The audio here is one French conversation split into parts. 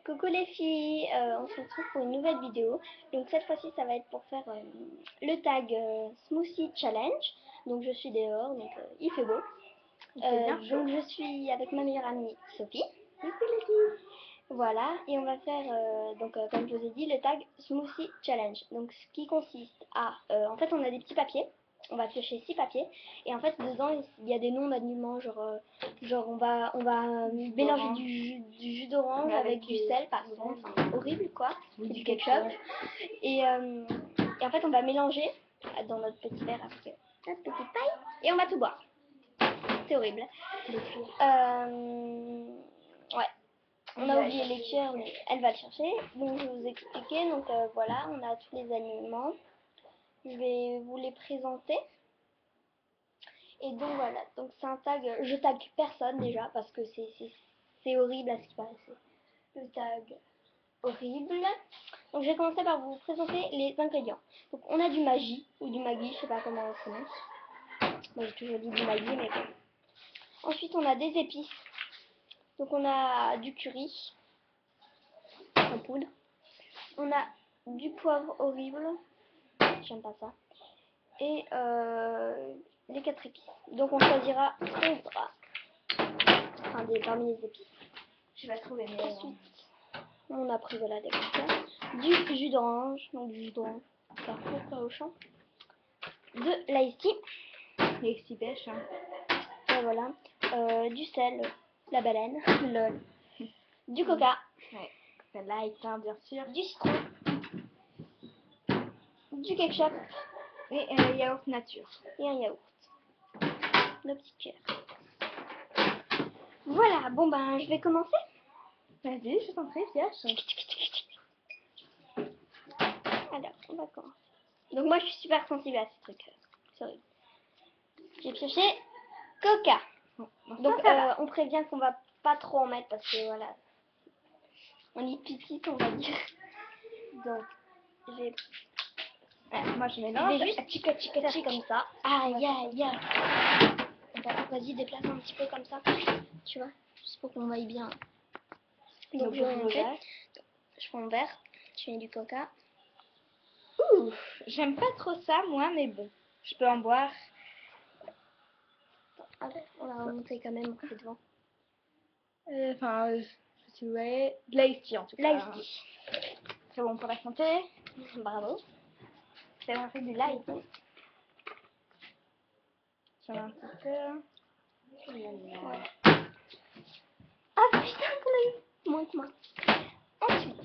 Coucou les filles, on se retrouve pour une nouvelle vidéo. Donc cette fois-ci ça va être pour faire le tag Smoothie Challenge. Donc je suis dehors, donc il fait beau. Donc je suis avec ma meilleure amie Sophie. Coucou les filles. Voilà, et on va faire, comme je vous ai dit, le tag Smoothie Challenge. Donc ce qui consiste à, en fait on a des petits papiers. On va piocher 6 papiers et en fait dedans il y a des noms d'aliments, genre on va mélanger du jus d'orange avec du sel par exemple, enfin, horrible quoi, et du ketchup et en fait on va mélanger dans notre petit verre avec notre petite paille et on va tout boire. C'est horrible. Ouais. On a oublié les cuillères mais elle va le chercher. Donc je vais vous expliquer. Donc voilà, on a tous les aliments. Je vais vous les présenter. Et donc voilà, donc c'est un tag, je tag personne déjà parce que c'est horrible à ce qui paraît. Le tag horrible. Donc je vais commencer par vous présenter les ingrédients. Donc on a du Maggi ou du Maggi, je sais pas comment on prononce. Moi j'ai toujours dit du Maggi mais bon. Ensuite on a des épices. Donc on a du curry en poudre. On a du poivre horrible. J'aime pas ça. Et les 4 épices. Donc on choisira ce qu'on voudra. Enfin, parmi les épices. Je vais trouver mieux. Ensuite, on a pris voilà, des cocktails. Du jus d'orange. Donc du jus d'orange. Carrefour, pas au champ. De l'ice tea. Les petits pêches. Hein. Et voilà. Du sel. La baleine. Lol. Du coca. Ouais. Celle-là est plein, bien sûr. Du citron. Du ketchup. Et yaourt nature. Et un yaourt. Nos petites cuillères. Voilà, bon ben je vais commencer. Vas-y, je t'en prie, pioche. Alors, on va commencer. Donc moi je suis super sensible à ces trucs. C'est horrible. J'ai pioché coca. Bon, donc on prévient qu'on va pas trop en mettre parce que voilà. On est petite on va dire. Donc j'ai... moi je mélange. Je vais juste comme ça. Aïe aïe aïe. Vas-y déplace un petit peu comme ça. Tu vois, juste pour qu'on vaille bien. Donc je prends mon verre. Je mets du coca. Ouh, j'aime pas trop ça moi, mais bon, je peux en boire. Allez, on va remonter quand même au devant. Enfin, si vous voyez, de l'ice tea en tout cas. L'ice tea. C'est bon pour la santé. Bravo. C'est bon, on fait du light. J'en ai un petit peu. Voilà. Ah putain qu'on a eu moins que moi. Ensuite,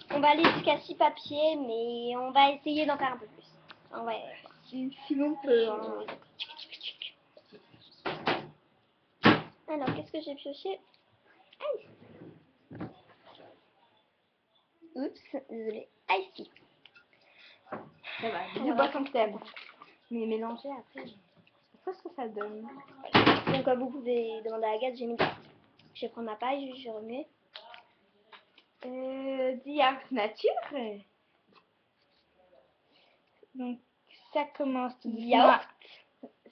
on va aller jusqu'à 6 papiers, mais on va essayer d'en faire un peu plus. On va... Sinon on peut. Hein. Alors, qu'est-ce que j'ai pioché? Ice. Oups, désolé. Ice tea. Ça va, je bois comme thème. Mais mélanger après, je sais pas ce que ça donne. Donc, vous pouvez demander à Agathe, j'ai mis ça. Je vais prendre ma paille, je vais remuer. Du yaourt nature. Donc, ça commence tout doucement. Yaourt.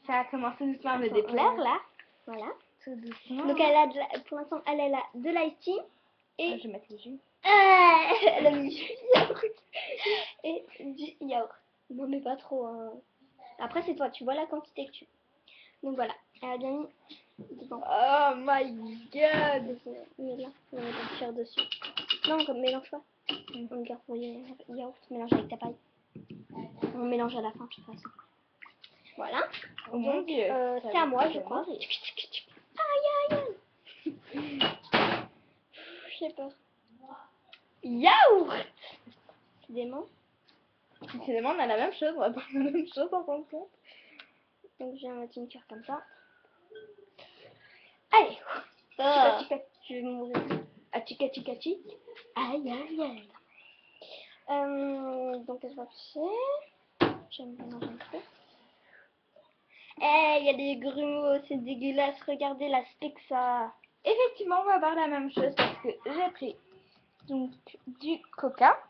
Ça commence tout doucement à me déplaire là. Voilà. Tout doucement. Donc, elle a pour l'instant, elle a de l'ice tea. Et... je vais mettre le jus. Elle a mis du yaourt. Et du yaourt. Non, mais pas trop. Hein. Après, c'est toi, tu vois la quantité que tu... Donc voilà, elle a bien mis dedans. Oh my god! Mais là, on va mettre la cuillère dessus. Non, comme mélange pas. On garde pour yaourt, mélange avec ta paille. On mélange à la fin, de toute façon. Voilà. Oh mon dieu! C'est à moi, je crois. Aïe aïe! J'ai peur. Yaourt! Décidément. Décidément, on a la même chose, on va prendre la même chose en fin de compte. Donc, je vais mettre une cuillère comme ça. Allez! Je vais mourir. Achi. Aïe aïe aïe. Donc je vais passer. J'aime bien manger un peu. Eh, il y a des grumeaux, c'est dégueulasse. Regardez l'aspect que ça. Effectivement, on va voir la même chose parce que j'ai pris donc du coca.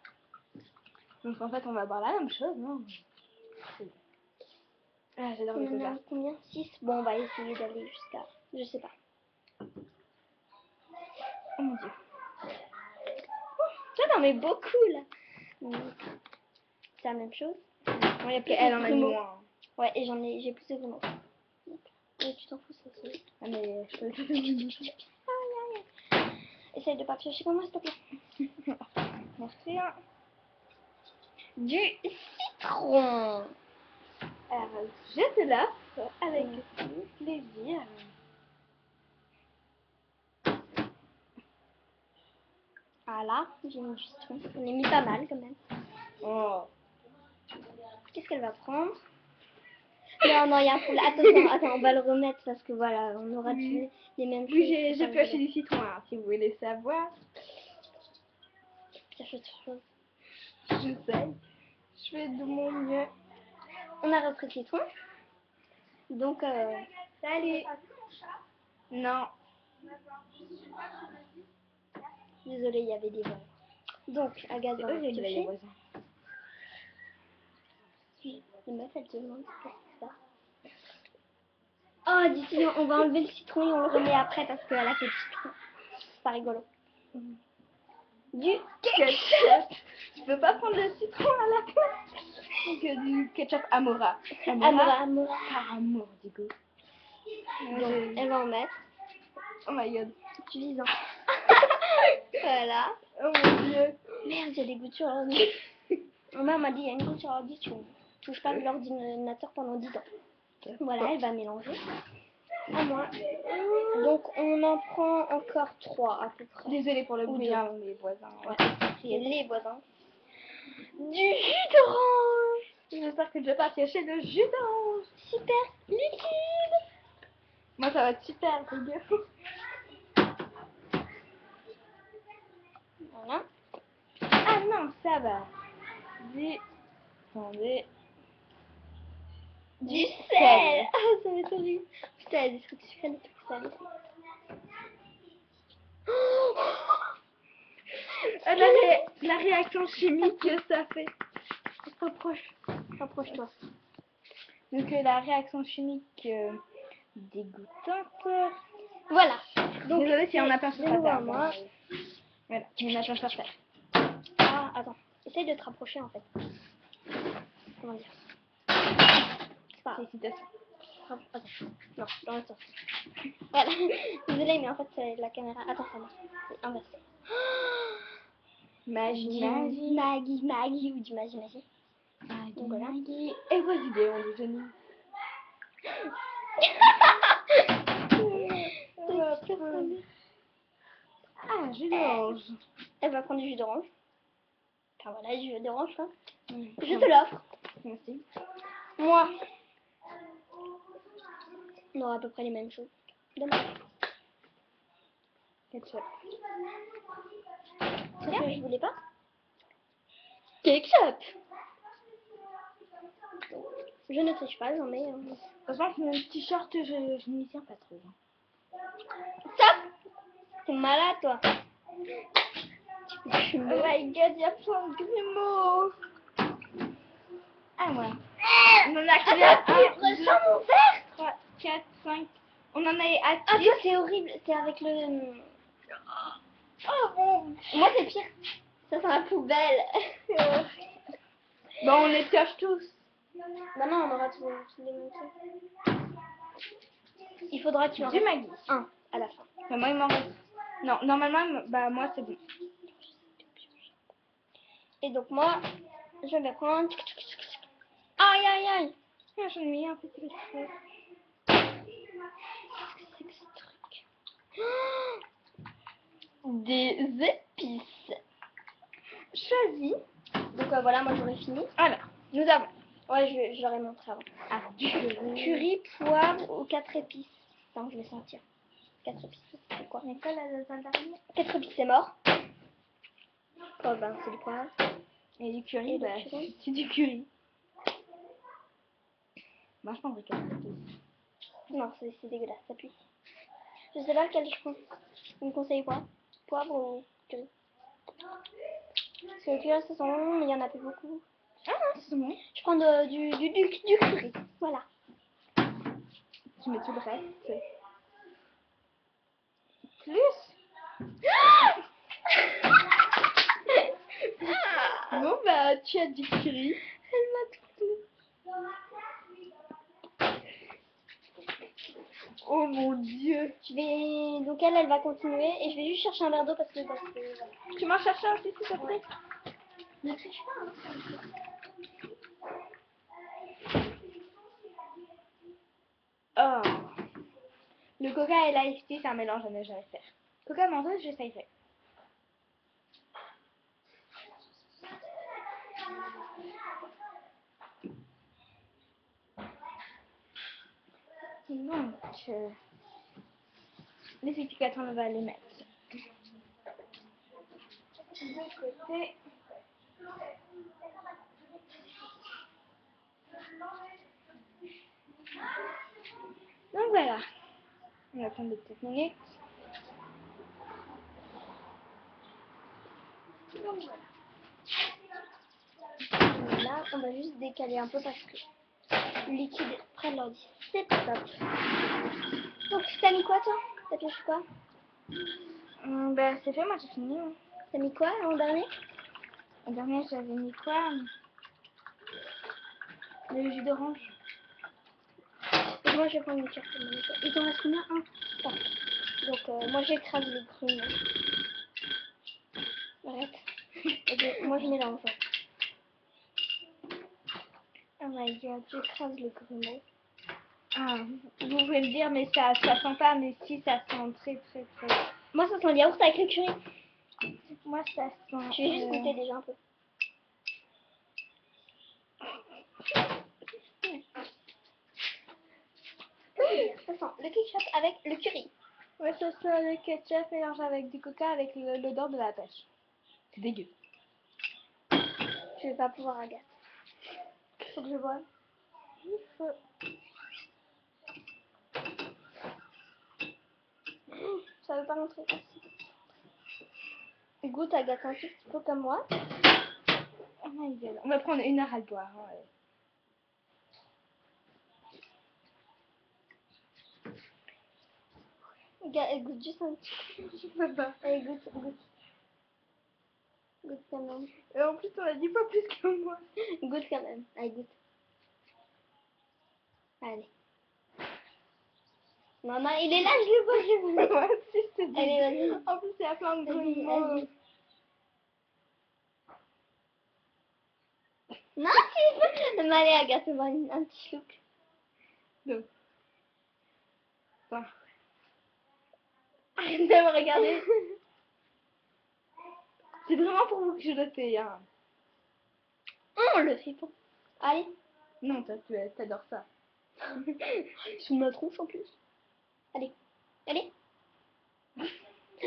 Donc en fait, on va boire la même chose, non? Ah, j'adore le coca. Combien? 6. Bon, on va essayer d'aller jusqu'à... Je sais pas. Oh mon dieu. Toi, t'en mets beaucoup, là. C'est la même chose. Il y a plus elle en a mis Grumeaux. moins. Ouais, et j'ai plus de grumeaux. Ouais, tu t'en fous, ça c'est... Ah mais je peux... Essaye de pas piocher comme moi, s'il te plaît. Merci. Hein. Du citron. Alors, je te l'offre avec plaisir. Voilà, j'ai mis du citron. On est mis pas mal, quand même. Oh. Qu'est-ce qu'elle va prendre? Non, non, il y a un problème. Attention, attends, on va le remettre parce que voilà, on aura tous les mêmes choses. Oui, j'ai pioché du citron, hein, si vous voulez savoir. Ça fait trop chose. J'essaye. Je fais de mon mieux. On a repris le citron. Donc, Salut. Non. Désolée, il y avait des vols. Donc, Agathe va Eux, j'ai les piocher. voisins. Les meufs, elles te demandent ce que c'est ça. Oh, d'ici, on va enlever le citron et on le remet après parce qu'elle a fait du citron. C'est pas rigolo. Du Ketchup. Tu peux pas prendre le citron à la place. Donc du ketchup Amora. Amora. Par amour du goût. Donc, elle va en mettre. Oh my god. Tu lis Voilà. Oh mon dieu. Merde, il y a des gouttes sur l'ordi. Ma mère m'a dit, il y a une goutte sur l'ordi, tu touches pas de l'ordinateur pendant 10 ans. Voilà, elle va mélanger. À moi. Donc, on en prend encore 3 à peu près. Désolée pour le Ou bruit, deux. hein, les voisins. Ouais, c'est les voisins. Du jus d'orange. J'espère que je vais pas piocher le jus d'orange. Super liquide. Moi, ça va être super dégueu. Voilà. Ah non, ça va. Attendez. Du sel. Ah, ça va être horrible. Putain, il y a des trucs sucrés, des trucs salés. La réaction chimique que ça fait. Rapproche-toi. Donc la réaction chimique dégoûtante. Voilà. Donc, Désolée si on a pas de nouveau à moi. Voilà, on a pas sur terre. Ah, attends. Essaye de te rapprocher en fait. Comment dire? C'est pas grave. Félicitations. Attends. Non, dans le sens. Voilà. Désolée, mais en fait, c'est la caméra. Attends, ça marche. C'est inversé. Magie. Maggie ou du magie. Donc, voilà. Maggie. Et vos idées, on les génie. Ah, jus d'orange. Elle va prendre du jus d'orange. Enfin voilà, du jus d'orange, quoi. Je te te l'offre. Merci. Moi. On aura à peu près les mêmes choses. Dommage. Ketchup. C'est ce que je voulais pas. Ketchup. Je ne triche pas, j'en mets. Heureusement que mon t-shirt, je n'y tiens pas trop. Stop. T'es malade, toi. Oh my god, il y a plein de grumeaux. Ah, voilà. On en a Attends, tu ressens mon verre? 3, 4, 5. On en est à 6. Ah, toi, c'est horrible. C'est avec le... Oh bon. Moi, c'est pire. Ça sent la poubelle. Bon, on les pioche tous. Bah non, on aura tous les mêmes trucs. Il faudra que tu en Du restes Maggi. un à la fin. Mais moi, il m'en reste. Non, normalement, bah moi, c'est bon. Et donc, moi, je vais prendre... Aïe, aïe, aïe. Ah, j'en ai mis un petit peu. C'est que ce truc. Des épices. Choisis. Donc voilà, moi j'aurais fini. Alors, nous avons. Ouais, je leur ai montré avant. Ah, du Curry, poivre ou 4 épices. Attends, je vais sentir. 4 épices, c'est quoi? 4 épices, c'est mort. Oh ben, c'est du poivre. Et du curry, Et bah, du curry. c'est du curry. Moi, je prendrais 4 épices. Non, c'est dégueulasse, ça pue. Je sais pas lequel je prends. Vous me conseillez quoi? Poivre ou curry? Parce que le curry, ça sent bon, mais il y en a plus beaucoup. Ah non, c'est bon. Je prends du curry. Voilà. Tu mets tout le reste. Plus. tu as du curry. Elle m'a tout. Oh mon dieu. Je vais... Donc elle va continuer et je vais juste chercher un verre d'eau parce que... voilà. Tu m'en cherches un aussi, s'il te plaît? Ne triche pas, hein. Oh. Le coca et l'ice tea, c'est un mélange à ne jamais faire. Coca menteuse, j'essayerai. Donc, les étiquettes, on va les mettre de côté. Donc voilà. On va attendre des petites minutes. Donc voilà. Là, on va juste décaler un peu parce que le liquide près de l'ordi, c'est pas top. Donc, t'as mis quoi, toi? T'as pioché quoi? Ben, c'est fait, moi j'ai fini. Hein. T'as mis quoi en dernier? En dernier, j'avais mis quoi? Le jus d'orange. Et moi, je vais prendre une carte. Il t'en reste combien? Un. Parfait. Donc, moi, j'écrase le grumeau. Arrête. Ok, moi, je mélange. Oh my god, j'écrase le grumeau. Ah, vous pouvez me dire, mais ça sent pas, mais si, ça sent très très très. Moi, ça sent le yaourt avec le curry. Moi, ça sent. Je vais juste goûter déjà un peu. Ça sent le ketchup avec le curry. Ouais, ça sent le ketchup mélangé avec du coca avec l'odeur de la pêche. C'est dégueu. Je vais pas pouvoir regarder. Faut que je boive. Il faut. Ça veut pas montrer. Goûte, Agathe, un tout petit peu comme moi. Oh my god. On va prendre 1 heure à le boire. Hein, ouais. Goûte juste un petit Je peux pas. peu. Allez, goûte. Goûte quand même. Et en plus, on a 10 fois plus que moi. Goûte quand même. Allez, goûte. Allez. Non, non, il est là, je le vois, Moi aussi, c'est dégueu. Allez, vas-y. En plus, il y a plein de Vas-y, grumeaux. vas-y. Non, tu veux. Mais allez, Agathe, on va un petit chlouc. Donc. Bon. Arrête de me regarder. C'est vraiment pour vous que je le fais. Hein. On le fait pas. Allez. Non, toi, tu adores ça. Sous ma tronche en plus. Allez. Allez. Non,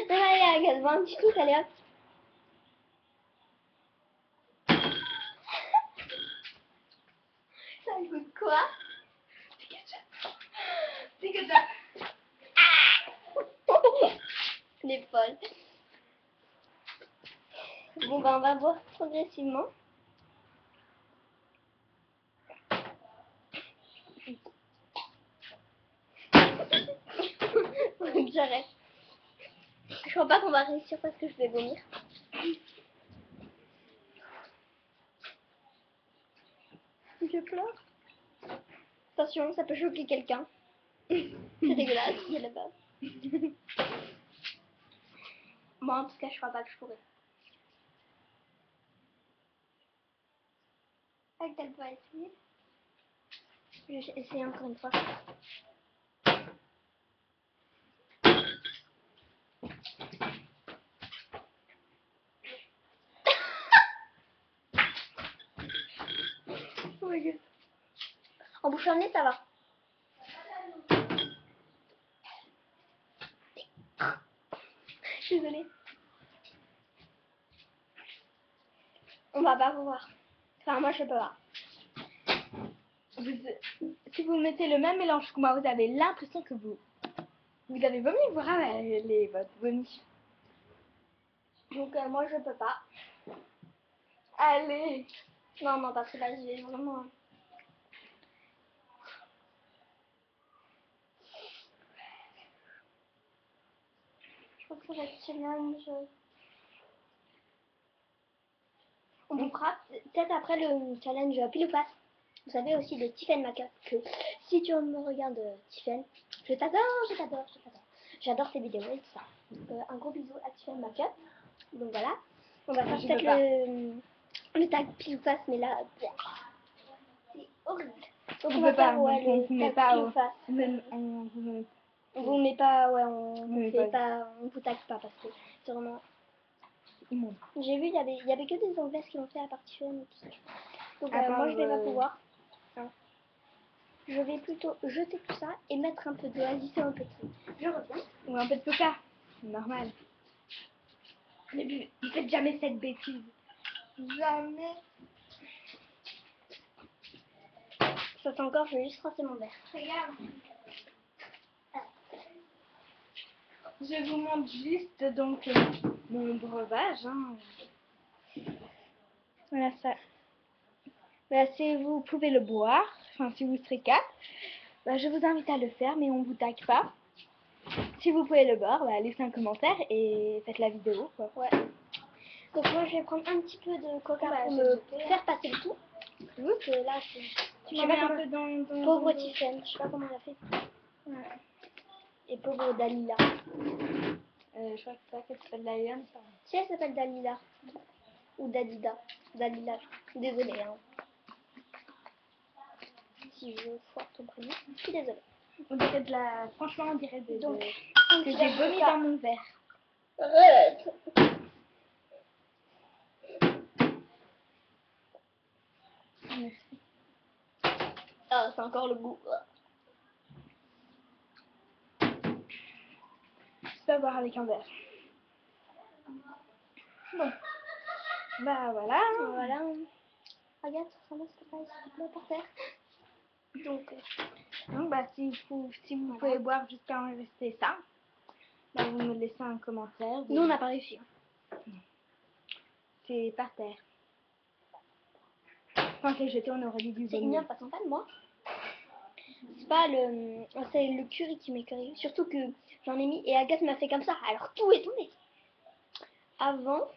allez, Agathe, va un petit truc, allez hop. Ça goûte quoi? C'est que ça. Les folles. Bon, ben, on va boire progressivement. J'arrête. Je crois pas qu'on va réussir parce que je vais vomir. Je pleure. Attention, ça peut choquer quelqu'un. C'est dégueulasse, il y a la base. Moi, en tout cas, je crois pas que je pourrais. Elle va essayer. Je vais essayer encore une fois. Oh my god. En bouchant le nez, ça va. Je suis désolée. On va pas voir. Enfin, moi, je peux pas. Si vous mettez le même mélange que moi, vous avez l'impression que vous avez vomi, vous ravalez votre vomi. Donc, moi, je peux pas. Allez. Non, non, parce que là, je vais vraiment... Je crois que ça va être challenge. On vous fera peut-être après le challenge pile ou face. Vous savez aussi de Tiffen Makeup que si tu me regardes Tiffen, je t'adore, je t'adore, je t'adore. J'adore tes vidéos et tout ça. Donc un gros bisou à Tiffen Makeup. Donc voilà. On va faire Je peut-être le tag pile ou face, mais là, c'est horrible. Donc on va faire le tag pile ou face. On vous met pas, ouais, on vous tag pas parce que c'est vraiment immonde. J'ai vu, il y avait que des Anglaises qui l'ont fait à partir de tout ça. Donc moi je vais pas pouvoir. Hein. Je vais plutôt jeter tout ça et mettre un peu de Alice et un peu de tout. Je reviens. Ou un peu de coca. Normal. Ne faites jamais cette bêtise. Jamais. Ça sent encore, je vais juste rincer mon verre. Regarde. Je vous montre juste donc mon breuvage. Hein. Voilà ça. Bah, si vous pouvez le boire, enfin si vous serez 4, bah, je vous invite à le faire, mais on vous tag pas. Si vous pouvez le boire, bah, laissez un commentaire et faites la vidéo. Quoi. Ouais. Donc moi je vais prendre un petit peu de coca pour me faire passer le tout. Parce que là, tu m'en mets un peu dans pauvre Tiffen, je sais pas comment elle a fait. Ouais. Et pauvre Dalila. Je crois que c'est ça qu'elle s'appelle Dalila. Si elle s'appelle Dalila. Ou Dalida. Dalila. Désolée. Hein. Si je foire ton prénom, je suis désolée. On dirait de la... Franchement, on dirait que j'ai j'ai vomi dans mon verre. Arrête. Merci. Ah, c'est encore le goût. Je peux boire avec un verre. Bon. Bah voilà. Voilà. Regarde, ça ressemble à ce par terre. Donc bah, si vous pouvez boire jusqu'à en rester ça, bah, vous me laissez un commentaire. Nous, on n'a pas réussi. C'est par terre. Quand c'est jeté, on aurait dû du C'est vomir. ignoble, pas sympa, moi. C'est pas le... C'est le curry qui m'écœure. Surtout que j'en ai mis et Agathe m'a fait comme ça. Alors tout est tombé. Avant,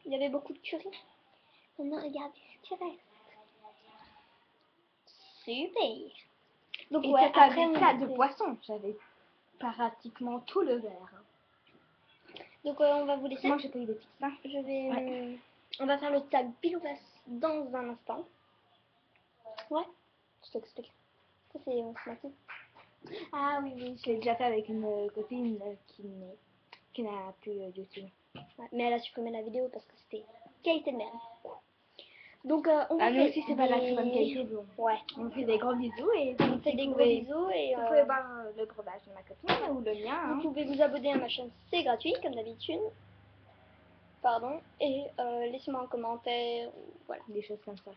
il y avait beaucoup de curry. Maintenant, regardez ce qui reste. Super. Donc et ouais, après on ça de poisson. J'avais pratiquement tout le verre. Donc on va vous laisser. Moi, j'ai pas eu de pizza. Je vais... On va faire le tag pile ou face dans un instant. Ouais, je t'explique. Ça, c'est automatique. Ah oui, oui, je l'ai déjà fait avec une copine qui n'a plus YouTube. Ouais, mais elle a supprimé la vidéo parce que c'était qualité de merde. Donc on va nous faire aussi, c'est pas de la très bonne qualité. Bon. Ouais. On fait des gros bisous et On fait des gros bisous et vous pouvez boire le breuvage de ma copine ou le mien. vous Hein. pouvez vous abonner à ma chaîne, c'est gratuit comme d'habitude. Pardon. Et laissez-moi un commentaire. Voilà. Des choses comme ça.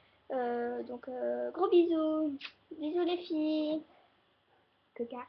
Donc gros bisous. Bisous les filles. Coca.